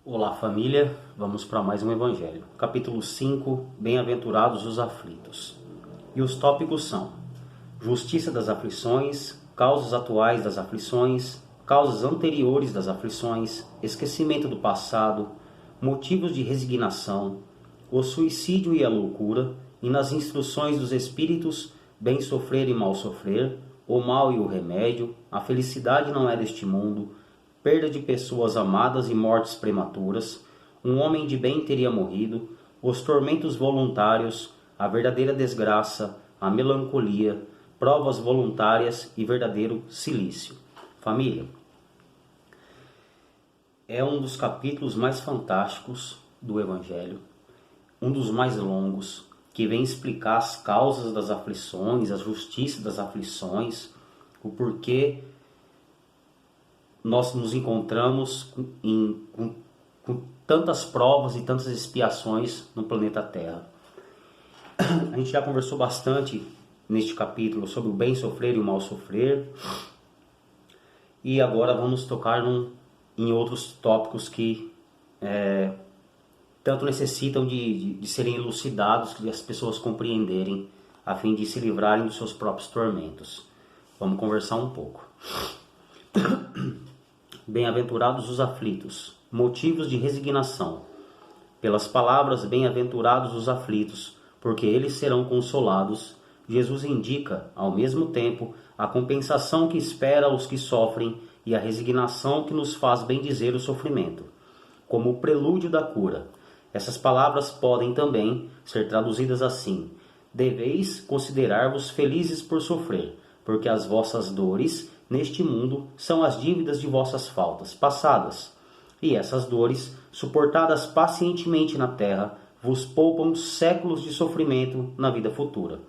Olá família, vamos para mais um Evangelho. Capítulo 5, Bem-aventurados os aflitos. E os tópicos são: justiça das aflições, causas atuais das aflições, causas anteriores das aflições, esquecimento do passado, motivos de resignação, o suicídio e a loucura, e nas instruções dos espíritos, bem sofrer e mal sofrer, o mal e o remédio, a felicidade não é deste mundo, perda de pessoas amadas e mortes prematuras, um homem de bem teria morrido, os tormentos voluntários, a verdadeira desgraça, a melancolia, provas voluntárias e verdadeiro cilício. Família, é um dos capítulos mais fantásticos do Evangelho, um dos mais longos, que vem explicar as causas das aflições, a justiça das aflições, o porquê nós nos encontramos com tantas provas e tantas expiações no planeta Terra. A gente já conversou bastante neste capítulo sobre o bem sofrer e o mal sofrer. E agora vamos tocar em outros tópicos que tanto necessitam de serem elucidados, que as pessoas compreenderem, a fim de se livrarem dos seus próprios tormentos. Vamos conversar um pouco. Bem-aventurados os aflitos, motivos de resignação. Pelas palavras bem-aventurados os aflitos, porque eles serão consolados, Jesus indica, ao mesmo tempo, a compensação que espera os que sofrem e a resignação que nos faz bendizer o sofrimento, como o prelúdio da cura. Essas palavras podem também ser traduzidas assim: deveis considerar-vos felizes por sofrer, porque as vossas dores neste mundo são as dívidas de vossas faltas passadas, e essas dores, suportadas pacientemente na terra, vos poupam séculos de sofrimento na vida futura.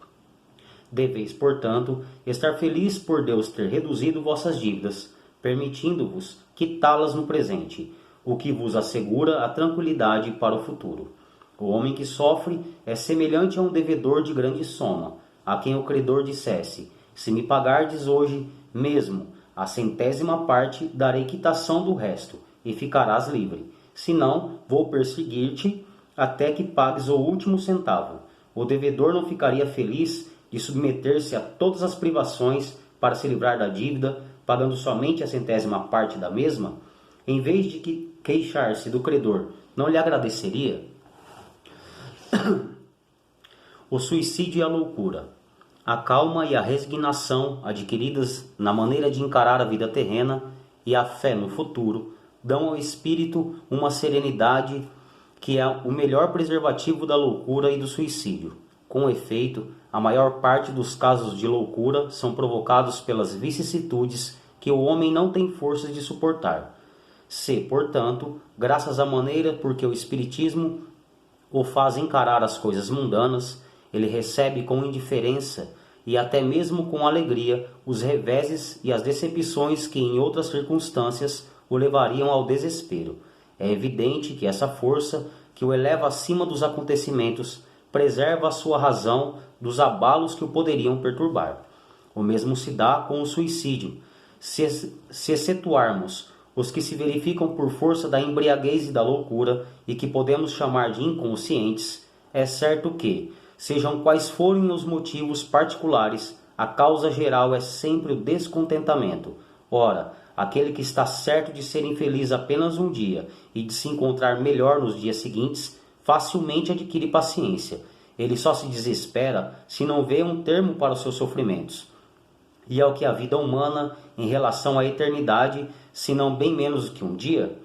Deveis, portanto, estar feliz por Deus ter reduzido vossas dívidas, permitindo-vos quitá-las no presente, o que vos assegura a tranquilidade para o futuro. O homem que sofre é semelhante a um devedor de grande soma, a quem o credor dissesse: se me pagardes hoje mesmo a 100ª parte, darei quitação do resto, e ficarás livre. Senão, vou perseguir-te até que pagues o último centavo. O devedor não ficaria feliz de submeter-se a todas as privações para se livrar da dívida, pagando somente a 100ª parte da mesma? Em vez de queixar-se do credor, não lhe agradeceria? O suicídio e a loucura. A calma e a resignação adquiridas na maneira de encarar a vida terrena e a fé no futuro dão ao espírito uma serenidade que é o melhor preservativo da loucura e do suicídio. Com efeito, a maior parte dos casos de loucura são provocados pelas vicissitudes que o homem não tem forças de suportar. Se, portanto, graças à maneira por que o Espiritismo o faz encarar as coisas mundanas, ele recebe com indiferença e até mesmo com alegria os reveses e as decepções que em outras circunstâncias o levariam ao desespero. É evidente que essa força, que o eleva acima dos acontecimentos, preserva a sua razão dos abalos que o poderiam perturbar. O mesmo se dá com o suicídio. Se excetuarmos os que se verificam por força da embriaguez e da loucura e que podemos chamar de inconscientes, é certo que, sejam quais forem os motivos particulares, a causa geral é sempre o descontentamento. Ora, aquele que está certo de ser infeliz apenas um dia e de se encontrar melhor nos dias seguintes, facilmente adquire paciência. Ele só se desespera se não vê um termo para os seus sofrimentos. E ao que a vida humana em relação à eternidade, se não bem menos do que um dia?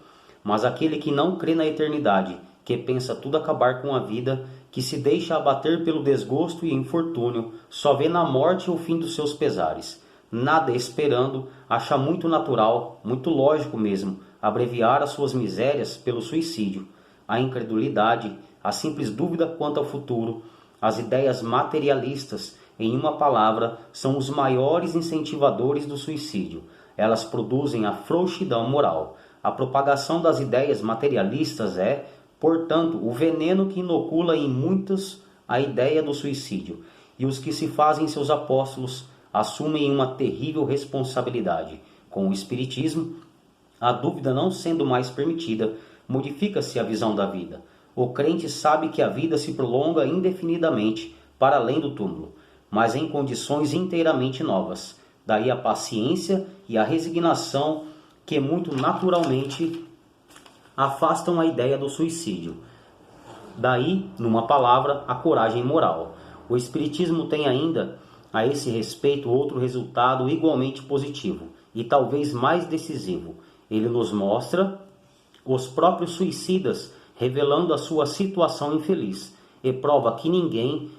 Mas aquele que não crê na eternidade, que pensa tudo acabar com a vida, que se deixa abater pelo desgosto e infortúnio, só vê na morte o fim dos seus pesares. Nada esperando, acha muito natural, muito lógico mesmo, abreviar as suas misérias pelo suicídio. A incredulidade, a simples dúvida quanto ao futuro, as ideias materialistas, em uma palavra, são os maiores incentivadores do suicídio. Elas produzem a frouxidão moral. A propagação das ideias materialistas é, portanto, o veneno que inocula em muitos a ideia do suicídio, e os que se fazem seus apóstolos assumem uma terrível responsabilidade. Com o Espiritismo, a dúvida não sendo mais permitida, modifica-se a visão da vida. O crente sabe que a vida se prolonga indefinidamente para além do túmulo, mas em condições inteiramente novas. Daí a paciência e a resignação que muito naturalmente afastam a ideia do suicídio. Daí, numa palavra, a coragem moral. O Espiritismo tem ainda, a esse respeito, outro resultado igualmente positivo e talvez mais decisivo. Ele nos mostra os próprios suicidas revelando a sua situação infeliz e prova que ninguém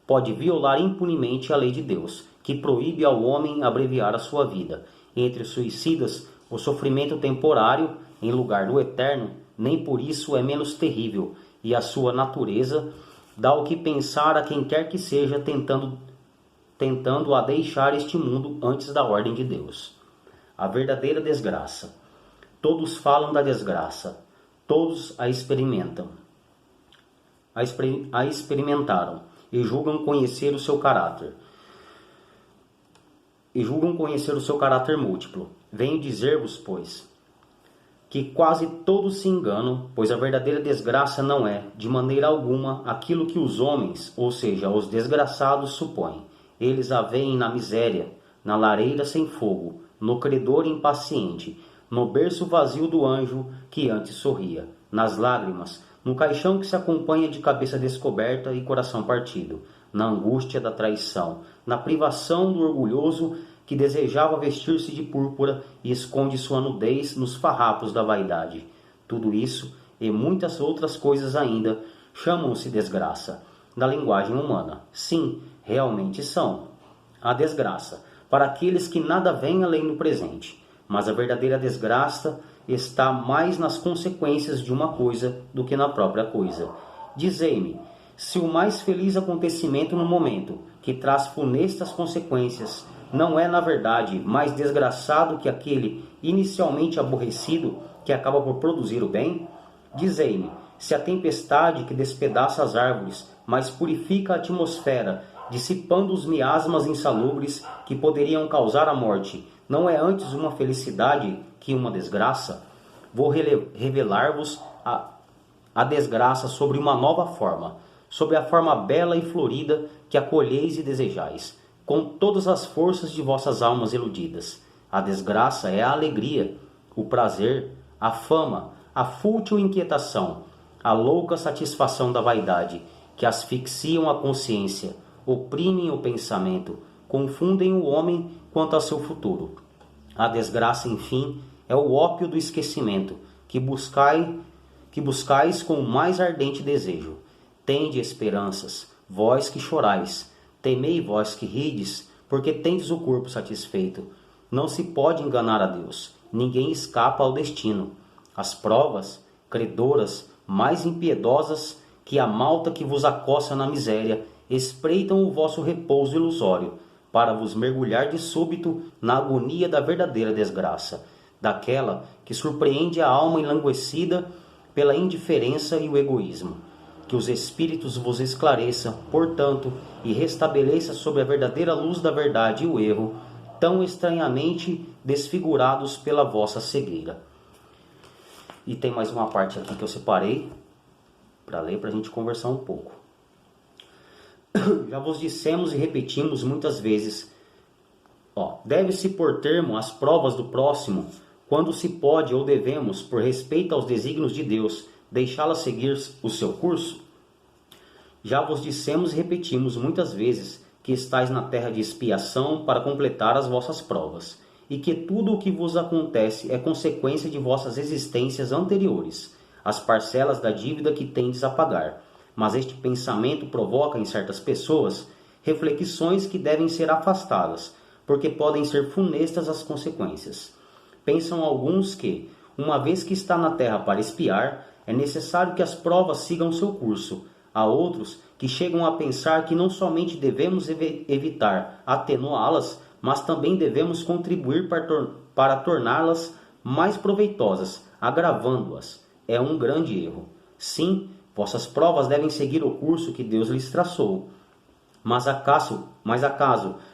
pode violar impunemente a lei de Deus, que proíbe ao homem abreviar a sua vida. Entre os suicidas, o sofrimento temporário, em lugar do eterno, nem por isso é menos terrível, e a sua natureza dá o que pensar a quem quer que seja tentando a deixar este mundo antes da ordem de Deus. A verdadeira desgraça. Todos falam da desgraça, todos a experimentam, a experimentaram e julgam conhecer o seu caráter. Múltiplo. Venho dizer-vos, pois, que quase todos se enganam, pois a verdadeira desgraça não é, de maneira alguma, aquilo que os homens, ou seja, os desgraçados, supõem. Eles a veem na miséria, na lareira sem fogo, no credor impaciente, no berço vazio do anjo que antes sorria, nas lágrimas, no caixão que se acompanha de cabeça descoberta e coração partido, na angústia da traição, na privação do orgulhoso que desejava vestir-se de púrpura e esconde sua nudez nos farrapos da vaidade. Tudo isso, e muitas outras coisas ainda, chamam-se desgraça, na linguagem humana. Sim, realmente são. A desgraça, para aqueles que nada veem além do presente. Mas a verdadeira desgraça está mais nas consequências de uma coisa do que na própria coisa. Dizei-me, se o mais feliz acontecimento no momento, que traz funestas consequências, não é, na verdade, mais desgraçado que aquele inicialmente aborrecido que acaba por produzir o bem? Dizei-me, se a tempestade que despedaça as árvores, mas purifica a atmosfera, dissipando os miasmas insalubres que poderiam causar a morte, não é antes uma felicidade que uma desgraça? Vou revelar-vos a desgraça sobre uma nova forma, sobre a forma bela e florida que acolheis e desejais, com todas as forças de vossas almas iludidas. A desgraça é a alegria, o prazer, a fama, a fútil inquietação, a louca satisfação da vaidade, que asfixiam a consciência, oprimem o pensamento, confundem o homem quanto ao seu futuro. A desgraça, enfim, é o ópio do esquecimento, que buscais com o mais ardente desejo. Tende esperanças, vós que chorais, temei vós que rides, porque tendes o corpo satisfeito. Não se pode enganar a Deus, ninguém escapa ao destino. As provas, credoras, mais impiedosas que a malta que vos acossa na miséria, espreitam o vosso repouso ilusório, para vos mergulhar de súbito na agonia da verdadeira desgraça, daquela que surpreende a alma enlanguecida pela indiferença e o egoísmo. Que os Espíritos vos esclareçam, portanto, e restabeleça sob a verdadeira luz da verdade e o erro, tão estranhamente desfigurados pela vossa cegueira. E tem mais uma parte aqui que eu separei para ler, para a gente conversar um pouco. Já vos dissemos e repetimos muitas vezes, deve-se pôr termo às provas do próximo, quando se pode ou devemos, por respeito aos desígnios de Deus, deixá-la seguir o seu curso? Já vos dissemos e repetimos muitas vezes que estáis na terra de expiação para completar as vossas provas, e que tudo o que vos acontece é consequência de vossas existências anteriores, as parcelas da dívida que tendes a pagar. Mas este pensamento provoca em certas pessoas reflexões que devem ser afastadas, porque podem ser funestas as consequências. Pensam alguns que, uma vez que está na terra para espiar, é necessário que as provas sigam seu curso. Há outros que chegam a pensar que não somente devemos evitar atenuá-las, mas também devemos contribuir para torná-las mais proveitosas, agravando-as. É um grande erro. Sim, vossas provas devem seguir o curso que Deus lhes traçou. Mas acaso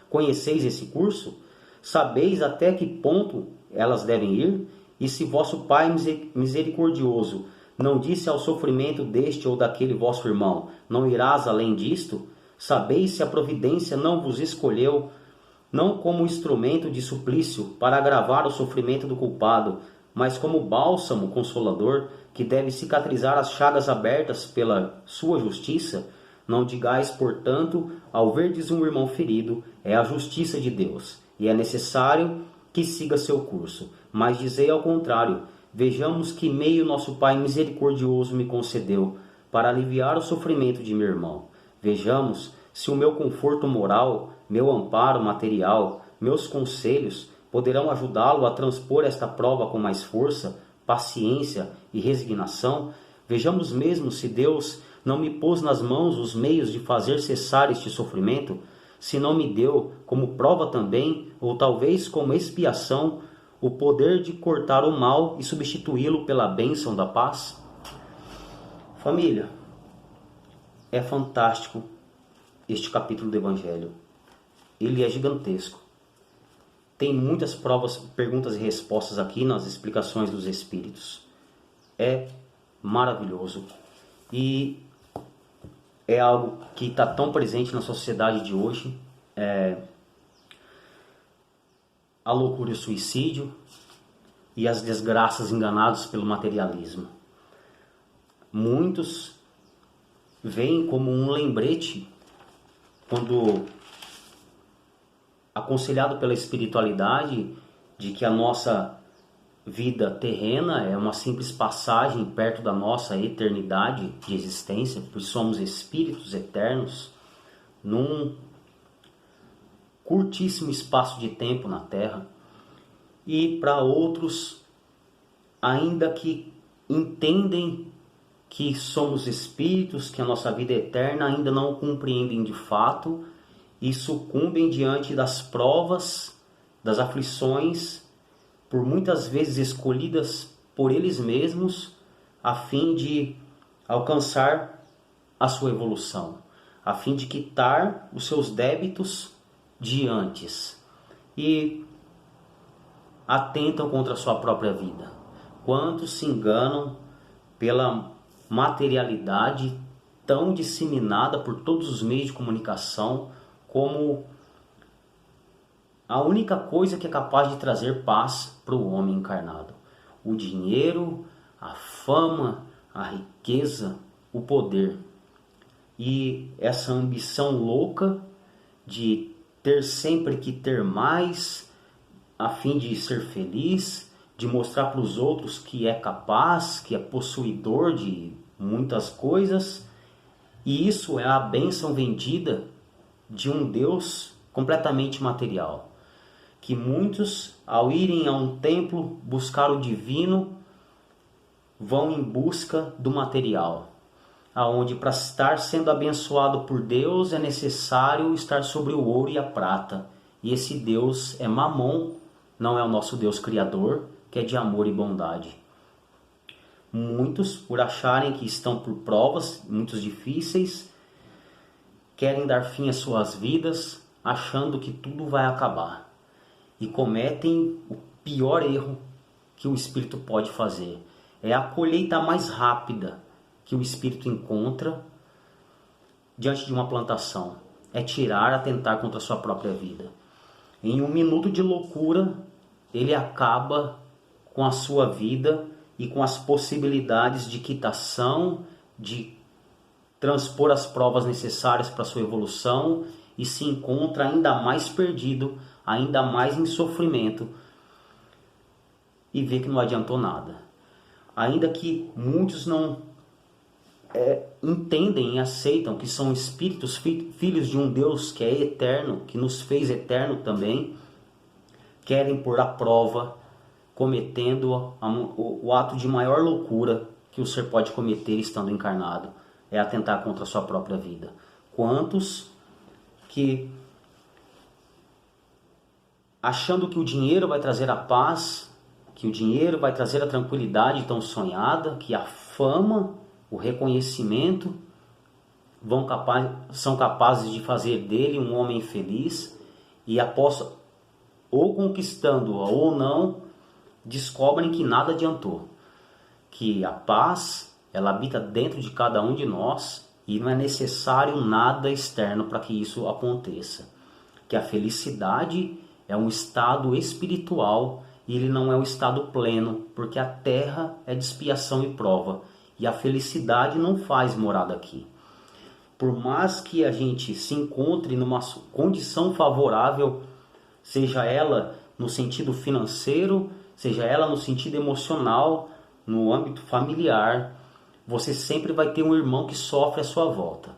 conheceis esse curso? Sabeis até que ponto elas devem ir? E se vosso Pai misericordioso Não disse ao sofrimento deste ou daquele vosso irmão: não irás além disto? Sabeis se a providência não vos escolheu, não como instrumento de suplício para agravar o sofrimento do culpado, mas como bálsamo consolador que deve cicatrizar as chagas abertas pela sua justiça? Não digais, portanto, ao verdes um irmão ferido, é a justiça de Deus, e é necessário que siga seu curso. Mas dizei ao contrário: vejamos que meio nosso Pai misericordioso me concedeu para aliviar o sofrimento de meu irmão. Vejamos se o meu conforto moral, meu amparo material, meus conselhos poderão ajudá-lo a transpor esta prova com mais força, paciência e resignação. Vejamos mesmo se Deus não me pôs nas mãos os meios de fazer cessar este sofrimento, se não me deu como prova também, ou talvez como expiação, o poder de cortar o mal e substituí-lo pela bênção da paz. Família, é fantástico este capítulo do Evangelho. Ele é gigantesco. Tem muitas provas, perguntas e respostas aqui nas explicações dos Espíritos. É maravilhoso. E é algo que está tão presente na sociedade de hoje. A loucura e o suicídio e as desgraças enganados pelo materialismo. Muitos veem como um lembrete quando aconselhado pela espiritualidade de que a nossa vida terrena é uma simples passagem perto da nossa eternidade de existência, pois somos espíritos eternos num curtíssimo espaço de tempo na Terra. E para outros, ainda que entendem que somos espíritos, que a nossa vida é eterna, ainda não compreendem de fato e sucumbem diante das provas, das aflições, por muitas vezes escolhidas por eles mesmos, a fim de alcançar a sua evolução, a fim de quitar os seus débitos de antes, e atentam contra a sua própria vida. Quantos se enganam pela materialidade tão disseminada por todos os meios de comunicação como a única coisa que é capaz de trazer paz para o homem encarnado. O dinheiro, a fama, a riqueza, o poder. E essa ambição louca de ter sempre que ter mais, a fim de ser feliz, de mostrar para os outros que é capaz, que é possuidor de muitas coisas. E isso é a bênção vendida de um Deus completamente material. Que muitos, ao irem a um templo buscar o divino, vão em busca do material, aonde para estar sendo abençoado por Deus é necessário estar sobre o ouro e a prata. E esse Deus é Mamon, não é o nosso Deus Criador, que é de amor e bondade. Muitos, por acharem que estão por provas, muitos difíceis, querem dar fim às suas vidas, achando que tudo vai acabar. E cometem o pior erro que o espírito pode fazer. É a colheita mais rápida que o espírito encontra diante de uma plantação. É tirar, atentar contra a sua própria vida. Em um minuto de loucura, ele acaba com a sua vida e com as possibilidades de quitação, de transpor as provas necessárias para a sua evolução, e se encontra ainda mais perdido, ainda mais em sofrimento, e vê que não adiantou nada. Ainda que muitos não entendem e aceitam que são espíritos, filhos de um Deus que é eterno, que nos fez eterno também, querem pôr à prova, cometendo o ato de maior loucura que o ser pode cometer estando encarnado, é atentar contra a sua própria vida. Quantos que, achando que o dinheiro vai trazer a paz, que o dinheiro vai trazer a tranquilidade tão sonhada, que a fama, o reconhecimento são capazes de fazer dele um homem feliz, e após ou conquistando-a ou não, descobrem que nada adiantou, que a paz, ela habita dentro de cada um de nós e não é necessário nada externo para que isso aconteça. Que a felicidade é um estado espiritual e ele não é um estado pleno, porque a terra é de expiação e prova e a felicidade não faz morada aqui. Por mais que a gente se encontre numa condição favorável, seja ela no sentido financeiro, seja ela no sentido emocional, no âmbito familiar, você sempre vai ter um irmão que sofre à sua volta.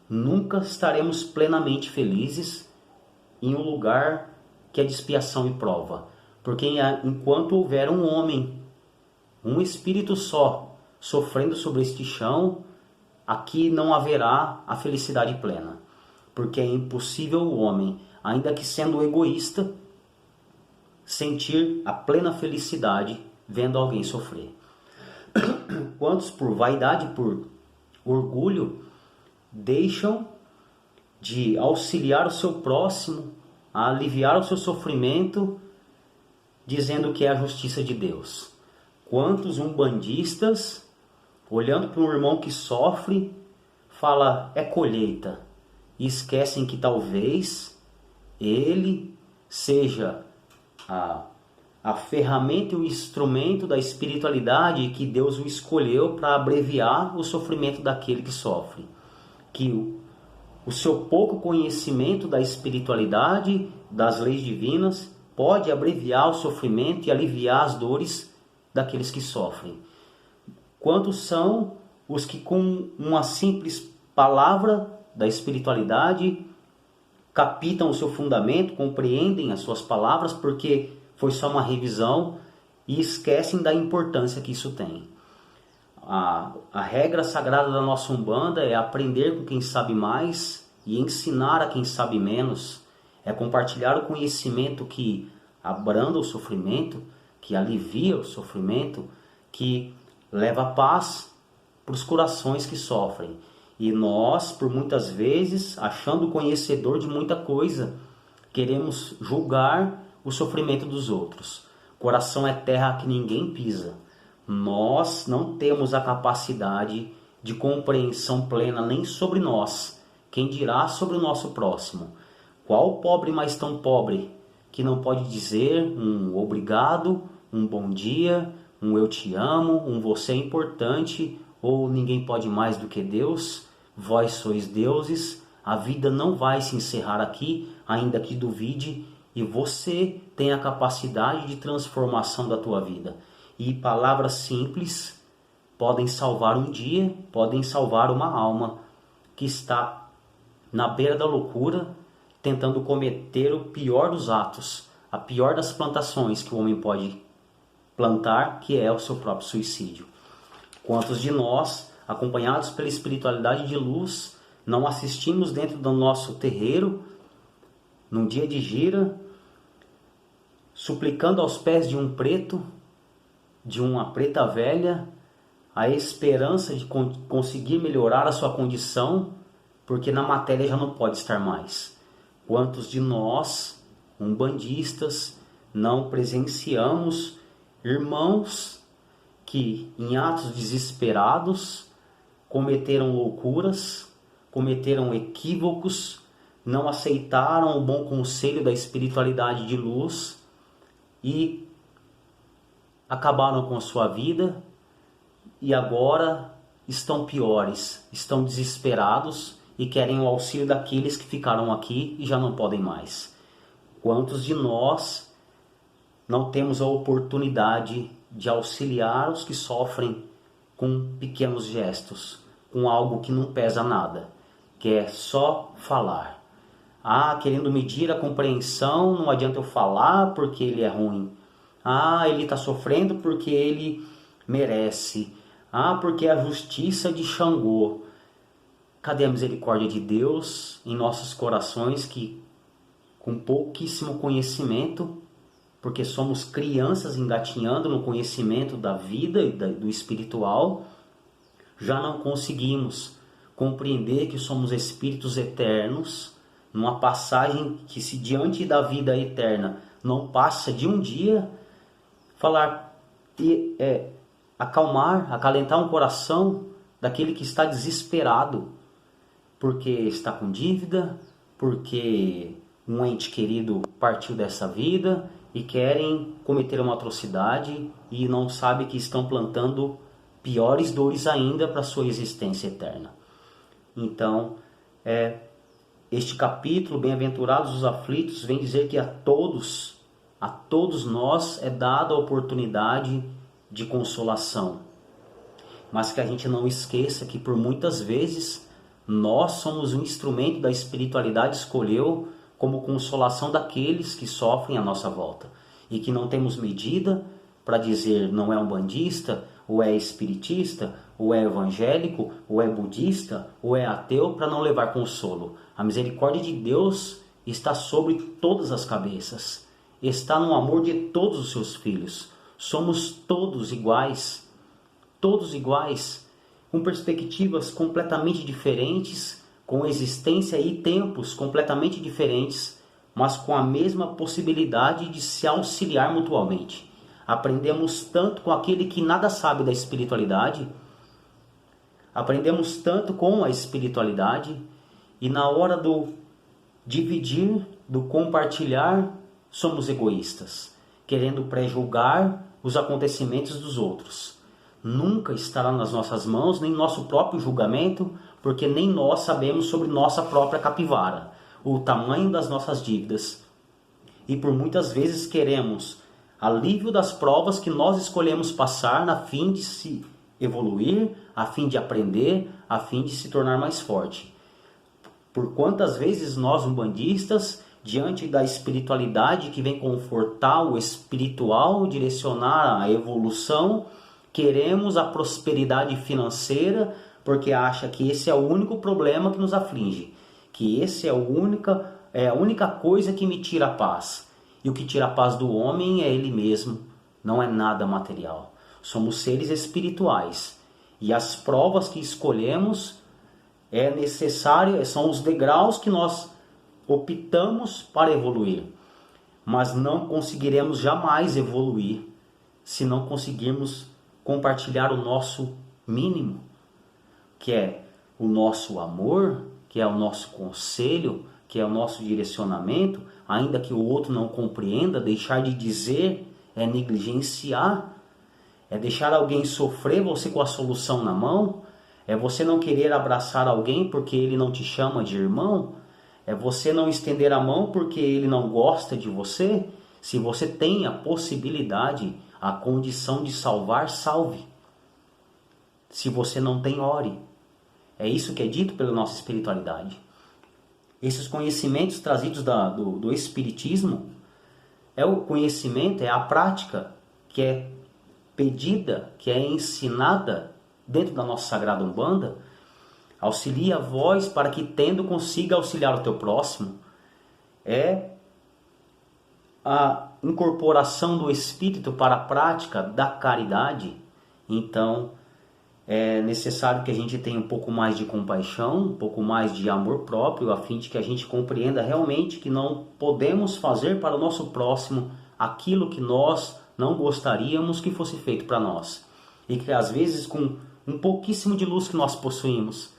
Nunca estaremos plenamente felizes em um lugar que é de expiação e prova. Porque enquanto houver um homem, um espírito só, sofrendo sobre este chão, aqui não haverá a felicidade plena. Porque é impossível o homem, ainda que sendo egoísta, sentir a plena felicidade vendo alguém sofrer. Quantos por vaidade, por orgulho, deixam de auxiliar o seu próximo, a aliviar o seu sofrimento, dizendo que é a justiça de Deus. Quantos umbandistas, olhando para um irmão que sofre, fala é colheita, e esquecem que talvez ele seja a ferramenta e o instrumento da espiritualidade que Deus o escolheu para abreviar o sofrimento daquele que sofre. Que o seu pouco conhecimento da espiritualidade, das leis divinas, pode abreviar o sofrimento e aliviar as dores daqueles que sofrem. Quantos são os que com uma simples palavra da espiritualidade captam o seu fundamento, compreendem as suas palavras porque foi só uma revisão e esquecem da importância que isso tem. A regra sagrada da nossa Umbanda é aprender com quem sabe mais e ensinar a quem sabe menos. É compartilhar o conhecimento que abranda o sofrimento, que alivia o sofrimento, que leva paz para os corações que sofrem. E nós, por muitas vezes, achando conhecedor de muita coisa, queremos julgar o sofrimento dos outros. Coração é terra que ninguém pisa. Nós não temos a capacidade de compreensão plena nem sobre nós, quem dirá sobre o nosso próximo. Qual pobre mais tão pobre que não pode dizer um obrigado, um bom dia, um eu te amo, um você é importante, ou ninguém pode mais do que Deus? Vós sois deuses, a vida não vai se encerrar aqui, ainda que duvide, e você tem a capacidade de transformação da tua vida. E palavras simples podem salvar um dia, podem salvar uma alma que está na beira da loucura, tentando cometer o pior dos atos, a pior das plantações que o homem pode plantar, que é o seu próprio suicídio. Quantos de nós, acompanhados pela espiritualidade de luz, não assistimos dentro do nosso terreiro, num dia de gira, suplicando aos pés de um preto, de uma preta velha, a esperança de conseguir melhorar a sua condição, porque na matéria já não pode estar mais. Quantos de nós, umbandistas, não presenciamos irmãos que, em atos desesperados, cometeram loucuras, cometeram equívocos, não aceitaram o bom conselho da espiritualidade de luz e acabaram com a sua vida e agora estão piores, estão desesperados e querem o auxílio daqueles que ficaram aqui e já não podem mais. Quantos de nós não temos a oportunidade de auxiliar os que sofrem com pequenos gestos, com algo que não pesa nada, que é só falar. Querendo medir a compreensão, não adianta eu falar porque ele é ruim. Ele está sofrendo porque ele merece. Porque é a justiça de Xangô. Cadê a misericórdia de Deus em nossos corações que, com pouquíssimo conhecimento, porque somos crianças engatinhando no conhecimento da vida e do espiritual, já não conseguimos compreender que somos espíritos eternos, numa passagem que, se diante da vida eterna não passa de um dia, falar, acalmar, acalentar um coração, daquele que está desesperado porque está com dívida, porque um ente querido partiu dessa vida e querem cometer uma atrocidade e não sabem que estão plantando piores dores ainda para a sua existência eterna. Então, este capítulo, Bem-aventurados os aflitos, vem dizer que a todos nós é dada a oportunidade de consolação. Mas que a gente não esqueça que por muitas vezes nós somos um instrumento da espiritualidade escolheu como consolação daqueles que sofrem à nossa volta. E que não temos medida para dizer não é um bandista, ou é espiritista, ou é evangélico, ou é budista, ou é ateu, para não levar consolo. A misericórdia de Deus está sobre todas as cabeças. Está no amor de todos os seus filhos. Somos todos iguais, com perspectivas completamente diferentes, com existência e tempos completamente diferentes, mas com a mesma possibilidade de se auxiliar mutuamente. Aprendemos tanto com aquele que nada sabe da espiritualidade, aprendemos tanto com a espiritualidade, e na hora do dividir, do compartilhar, somos egoístas, querendo pré-julgar os acontecimentos dos outros. Nunca estará nas nossas mãos nem nosso próprio julgamento, porque nem nós sabemos sobre nossa própria capivara, o tamanho das nossas dívidas. E por muitas vezes queremos alívio das provas que nós escolhemos passar a fim de se evoluir, a fim de aprender, a fim de se tornar mais forte. Por quantas vezes nós, umbandistas, diante da espiritualidade que vem confortar o espiritual, direcionar a evolução, queremos a prosperidade financeira porque acha que esse é o único problema que nos aflige, que esse é a única coisa que me tira a paz. E o que tira a paz do homem é ele mesmo, não é nada material. Somos seres espirituais e as provas que escolhemos são os degraus que nós optamos para evoluir. Mas não conseguiremos jamais evoluir se não conseguirmos compartilhar o nosso mínimo, que é o nosso amor, que é o nosso conselho, que é o nosso direcionamento, ainda que o outro não compreenda. Deixar de dizer é negligenciar, é deixar alguém sofrer, você com a solução na mão, é você não querer abraçar alguém porque ele não te chama de irmão, é você não estender a mão porque ele não gosta de você. Se você tem a possibilidade, a condição de salvar, salve. Se você não tem, ore. É isso que é dito pela nossa espiritualidade. Esses conhecimentos trazidos do Espiritismo, é o conhecimento, é a prática que é pedida, que é ensinada dentro da nossa Sagrada Umbanda. Auxilia vós para que, tendo, consiga auxiliar o teu próximo. É a incorporação do Espírito para a prática da caridade. Então, é necessário que a gente tenha um pouco mais de compaixão, um pouco mais de amor próprio, a fim de que a gente compreenda realmente que não podemos fazer para o nosso próximo aquilo que nós não gostaríamos que fosse feito para nós. E que às vezes, com um pouquíssimo de luz que nós possuímos,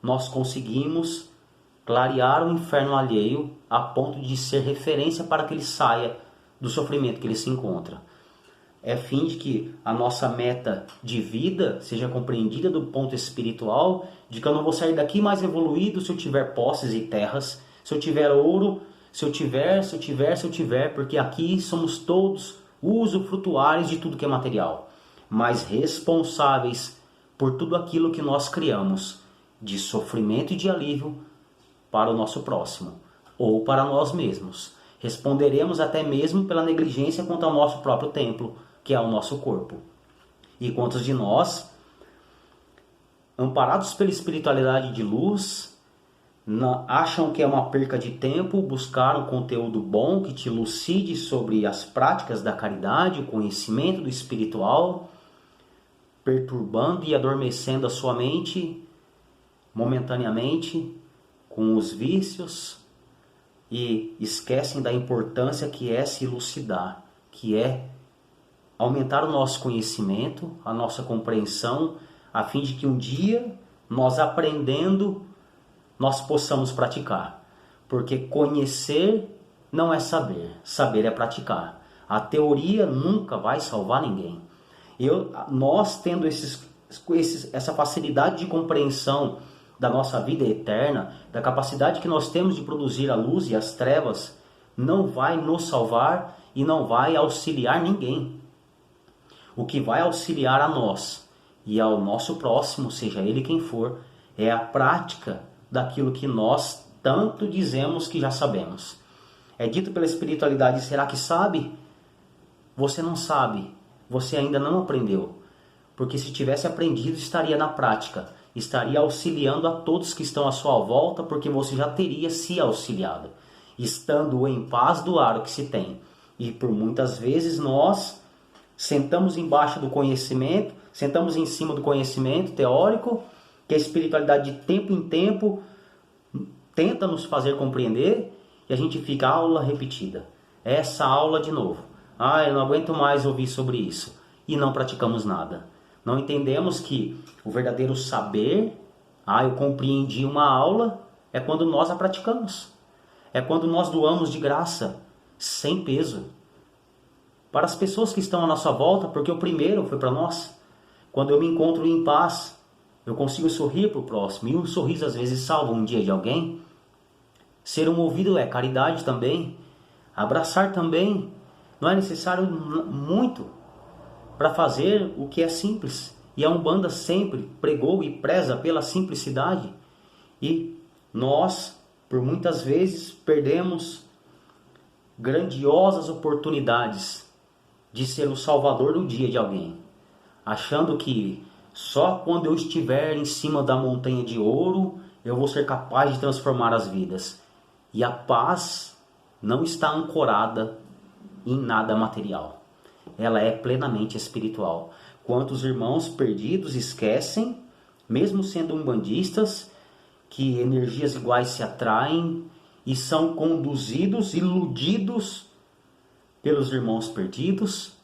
nós conseguimos clarear o inferno alheio a ponto de ser referência para que ele saia do sofrimento que ele se encontra. É fim de que a nossa meta de vida seja compreendida do ponto espiritual, de que eu não vou sair daqui mais evoluído se eu tiver posses e terras, se eu tiver ouro, se eu tiver, porque aqui somos todos usufrutuários de tudo que é material, mas responsáveis por tudo aquilo que nós criamos, de sofrimento e de alívio para o nosso próximo, ou para nós mesmos. Responderemos até mesmo pela negligência quanto ao nosso próprio templo, que é o nosso corpo. E quantos de nós, amparados pela espiritualidade de luz, acham que é uma perca de tempo buscar um conteúdo bom que te elucide sobre as práticas da caridade, o conhecimento do espiritual, perturbando e adormecendo a sua mente momentaneamente com os vícios, e esquecem da importância que é se elucidar, que é aumentar o nosso conhecimento, a nossa compreensão, a fim de que um dia, nós aprendendo, nós possamos praticar. Porque conhecer não é saber, saber é praticar. A teoria nunca vai salvar ninguém. Nós tendo essa facilidade de compreensão da nossa vida eterna, da capacidade que nós temos de produzir a luz e as trevas, não vai nos salvar e não vai auxiliar ninguém. O que vai auxiliar a nós e ao nosso próximo, seja ele quem for, é a prática daquilo que nós tanto dizemos que já sabemos. É dito pela espiritualidade, será que sabe? Você não sabe, você ainda não aprendeu. Porque se tivesse aprendido, estaria na prática, estaria auxiliando a todos que estão à sua volta, porque você já teria se auxiliado, estando em paz doar o que se tem. E por muitas vezes nós sentamos embaixo do conhecimento, sentamos em cima do conhecimento teórico, que a espiritualidade de tempo em tempo tenta nos fazer compreender, e a gente fica aula repetida. Essa aula de novo. Eu não aguento mais ouvir sobre isso. E não praticamos nada. Não entendemos que o verdadeiro saber, eu compreendi uma aula, é quando nós a praticamos. É quando nós doamos de graça, sem peso, para as pessoas que estão à nossa volta, porque o primeiro foi para nós. Quando eu me encontro em paz, eu consigo sorrir para o próximo, e um sorriso às vezes salva um dia de alguém. Ser um ouvido é caridade também. Abraçar também. Não é necessário muito para fazer o que é simples. E a Umbanda sempre pregou e preza pela simplicidade. E nós, por muitas vezes, perdemos grandiosas oportunidades de ser o salvador do dia de alguém, achando que só quando eu estiver em cima da montanha de ouro eu vou ser capaz de transformar as vidas. E a paz não está ancorada em nada material. Ela é plenamente espiritual. Quantos irmãos perdidos esquecem, mesmo sendo umbandistas, que energias iguais se atraem e são conduzidos, iludidos pelos irmãos perdidos,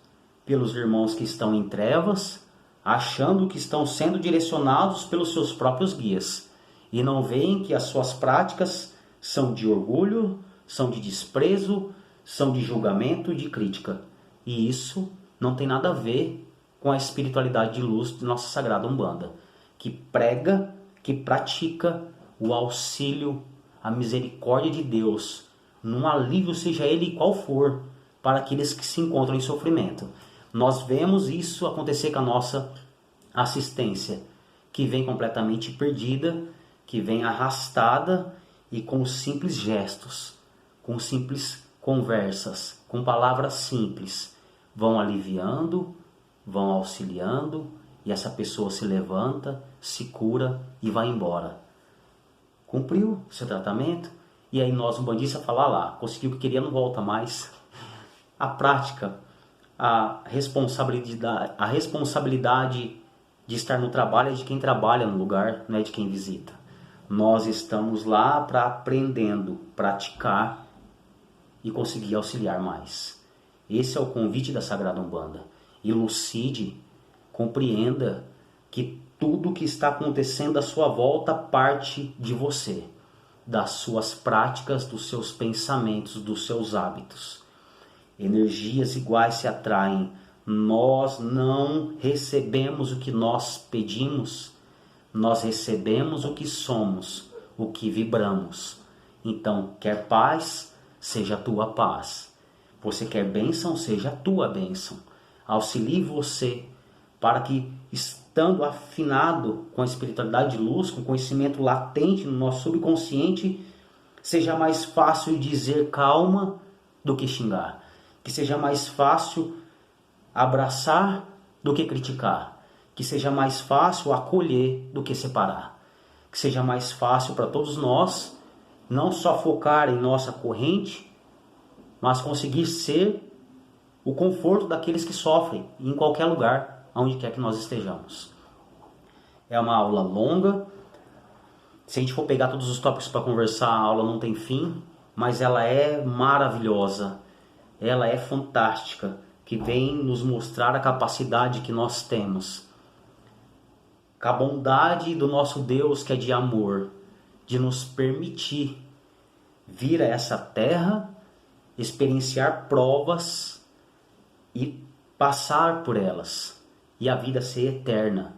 pelos irmãos que estão em trevas, achando que estão sendo direcionados pelos seus próprios guias. E não veem que as suas práticas são de orgulho, são de desprezo, são de julgamento, de crítica. E isso não tem nada a ver com a espiritualidade de luz de nossa Sagrada Umbanda, que prega, que pratica o auxílio, a misericórdia de Deus, num alívio, seja ele qual for, para aqueles que se encontram em sofrimento. Nós vemos isso acontecer com a nossa assistência, que vem completamente perdida, que vem arrastada, e com simples gestos, com simples conversas, com palavras simples, vão aliviando, vão auxiliando, e essa pessoa se levanta, se cura e vai embora. Cumpriu seu tratamento, e aí nós, umbandistas, falar conseguiu o que queria, não volta mais. A prática, a responsabilidade de estar no trabalho é de quem trabalha no lugar, não é de quem visita. Nós estamos lá para aprendendo, praticar e conseguir auxiliar mais. Esse é o convite da Sagrada Umbanda. Elucide, compreenda que tudo que está acontecendo à sua volta parte de você, das suas práticas, dos seus pensamentos, dos seus hábitos. Energias iguais se atraem. Nós não recebemos o que nós pedimos, nós recebemos o que somos, o que vibramos. Então, quer paz, seja a tua paz. Você quer bênção, seja a tua bênção. Auxilie você para que, estando afinado com a espiritualidade de luz, com o conhecimento latente no nosso subconsciente, seja mais fácil dizer calma do que xingar. Que seja mais fácil abraçar do que criticar. Que seja mais fácil acolher do que separar. Que seja mais fácil para todos nós não só focar em nossa corrente, mas conseguir ser o conforto daqueles que sofrem em qualquer lugar, onde quer que nós estejamos. É uma aula longa. Se a gente for pegar todos os tópicos para conversar, a aula não tem fim, mas ela é maravilhosa. Ela é fantástica, que vem nos mostrar a capacidade que nós temos com a bondade do nosso Deus, que é de amor, de nos permitir vir a essa terra, experienciar provas e passar por elas, e a vida ser eterna,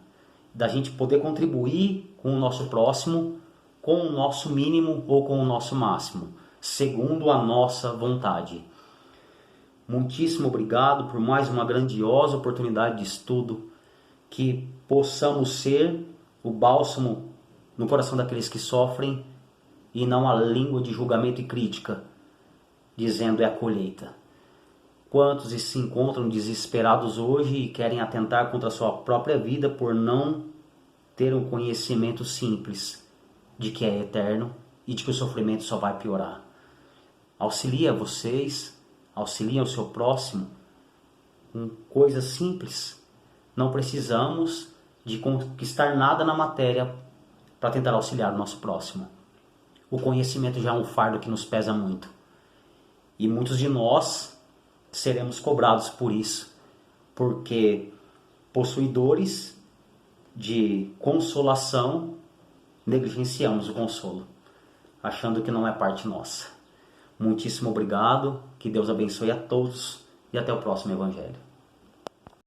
da gente poder contribuir com o nosso próximo, com o nosso mínimo ou com o nosso máximo, segundo a nossa vontade. Muitíssimo obrigado por mais uma grandiosa oportunidade de estudo, que possamos ser o bálsamo no coração daqueles que sofrem e não a língua de julgamento e crítica, dizendo é a colheita. Quantos se encontram desesperados hoje e querem atentar contra a sua própria vida por não ter um conhecimento simples de que é eterno e de que o sofrimento só vai piorar. Auxilia vocês, auxilia o seu próximo com coisas simples. Não precisamos de conquistar nada na matéria para tentar auxiliar o nosso próximo. O conhecimento já é um fardo que nos pesa muito. E muitos de nós seremos cobrados por isso, porque possuidores de consolação negligenciamos o consolo, achando que não é parte nossa. Muitíssimo obrigado, que Deus abençoe a todos e até o próximo Evangelho.